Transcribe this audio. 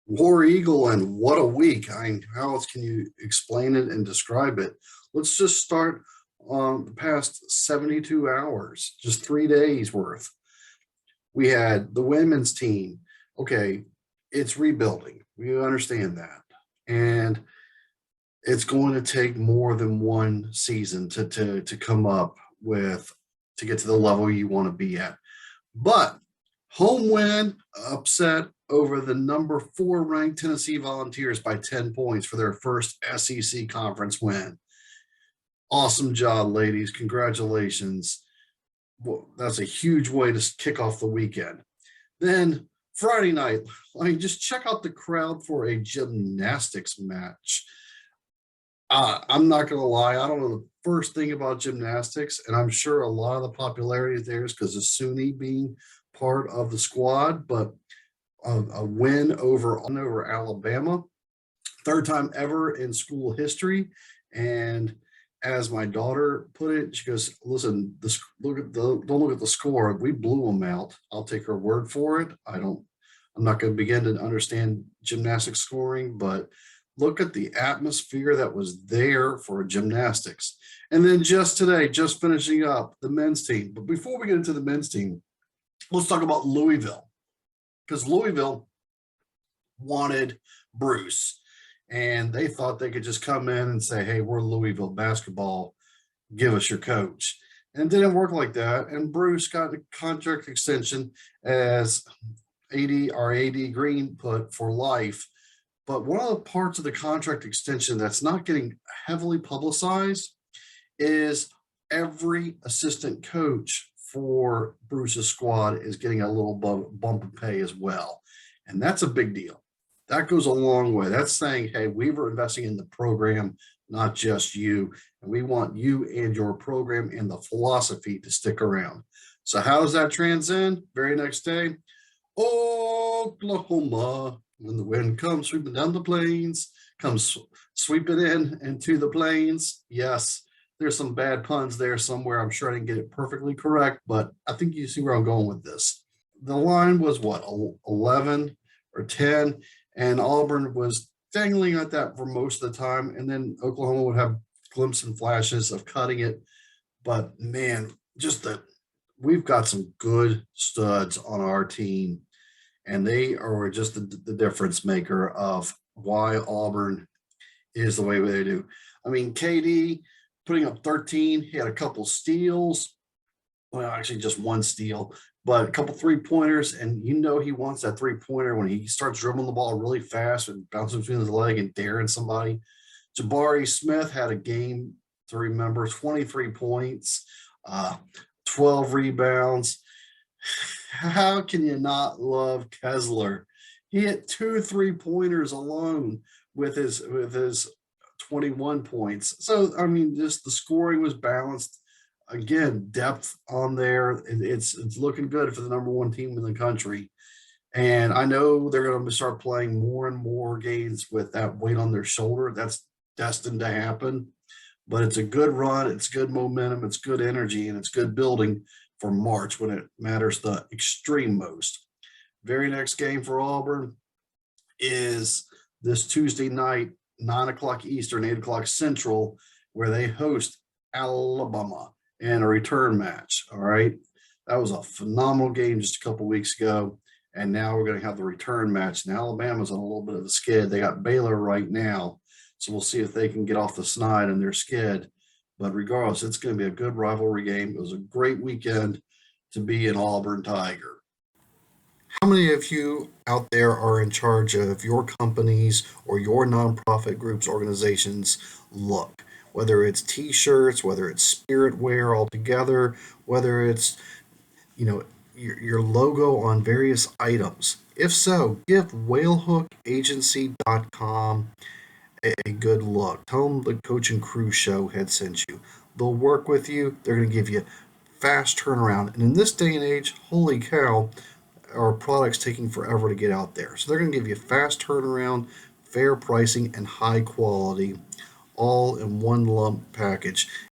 War Eagle, and what a week. I mean, how else can you explain it and describe it? Let's just start on the past 72 hours, just 3 days worth. We had the women's team. Okay, it's rebuilding. We understand that. And it's going to take more than one season to come up with to get to the level you want to be at. But home win upset over the number 4 ranked Tennessee Volunteers by 10 points for their first SEC conference win. Awesome job, ladies. Congratulations. Well, that's a huge way to kick off the weekend. Then Friday night, I mean, just check out the crowd for a gymnastics match. I'm not going to lie, I don't know the first thing about gymnastics, and I'm sure a lot of the popularity there is because of SUNY being part of the squad, but a win over Alabama, third time ever in school history. And as my daughter put it, she goes, "Listen, don't look at the score. We blew them out. I'll take her word for it. I'm not going to begin to understand gymnastics scoring, but look at the atmosphere that was there for gymnastics." And then just today, just finishing up the men's team. But before we get into the men's team, let's talk about Louisville, because Louisville wanted Bruce, and they thought they could just come in and say, "Hey, we're Louisville basketball. Give us your coach." And it didn't work like that. And Bruce got a contract extension as AD Green put for life. But one of the parts of the contract extension that's not getting heavily publicized is every assistant coach for Bruce's squad is getting a little bump in pay as well. And that's a big deal. That goes a long way. That's saying, hey, we were investing in the program, not just you. And we want you and your program and the philosophy to stick around. So how does that transcend? Very next day, Oklahoma, when the wind comes sweeping down the plains, comes sweeping into the plains. Yes, there's some bad puns there somewhere. I'm sure I didn't get it perfectly correct, but I think you see where I'm going with this. The line was what, 11 or 10, and Auburn was dangling at that for most of the time, and then Oklahoma would have glimpses and flashes of cutting it. But man, we've got some good studs on our team, and they are just the difference maker of why Auburn is the way they do. I mean, KD putting up 13, he had a couple steals. Well, actually, just one steal, but a couple 3-pointers, and he wants that 3-pointer when he starts dribbling the ball really fast and bouncing between his leg and daring somebody. Jabari Smith had a game to remember: 23 points, 12 rebounds. How can you not love Kessler? He hit 2 3-pointers alone with his 21 points. So I mean, just the scoring was balanced. Again, depth on there. It's looking good for the number 1 team in the country. And I know they're going to start playing more and more games with that weight on their shoulder. That's destined to happen. But it's a good run. It's good momentum. It's good energy, and it's good building for March when it matters the extreme most. Very next game for Auburn is this Tuesday night, 9 o'clock Eastern, 8 o'clock Central, where they host Alabama in a return match. All right. That was a phenomenal game just a couple weeks ago. And now we're going to have the return match. And Alabama's on a little bit of a skid. They got Baylor right now. So we'll see if they can get off the snide in their skid. But regardless, it's going to be a good rivalry game. It was a great weekend to be an Auburn Tiger. How many of you out there are in charge of your companies or your nonprofit groups, organizations look? Whether it's t-shirts, whether it's spirit wear altogether, whether it's, your logo on various items. If so, give whalehookagency.com a good look. Tell them the Coach and Crew show had sent you. They'll work with you. They're going to give you fast turnaround. And in this day and age, holy cow, our products taking forever to get out there. So they're going to give you fast turnaround, fair pricing, and high quality, all in one lump package.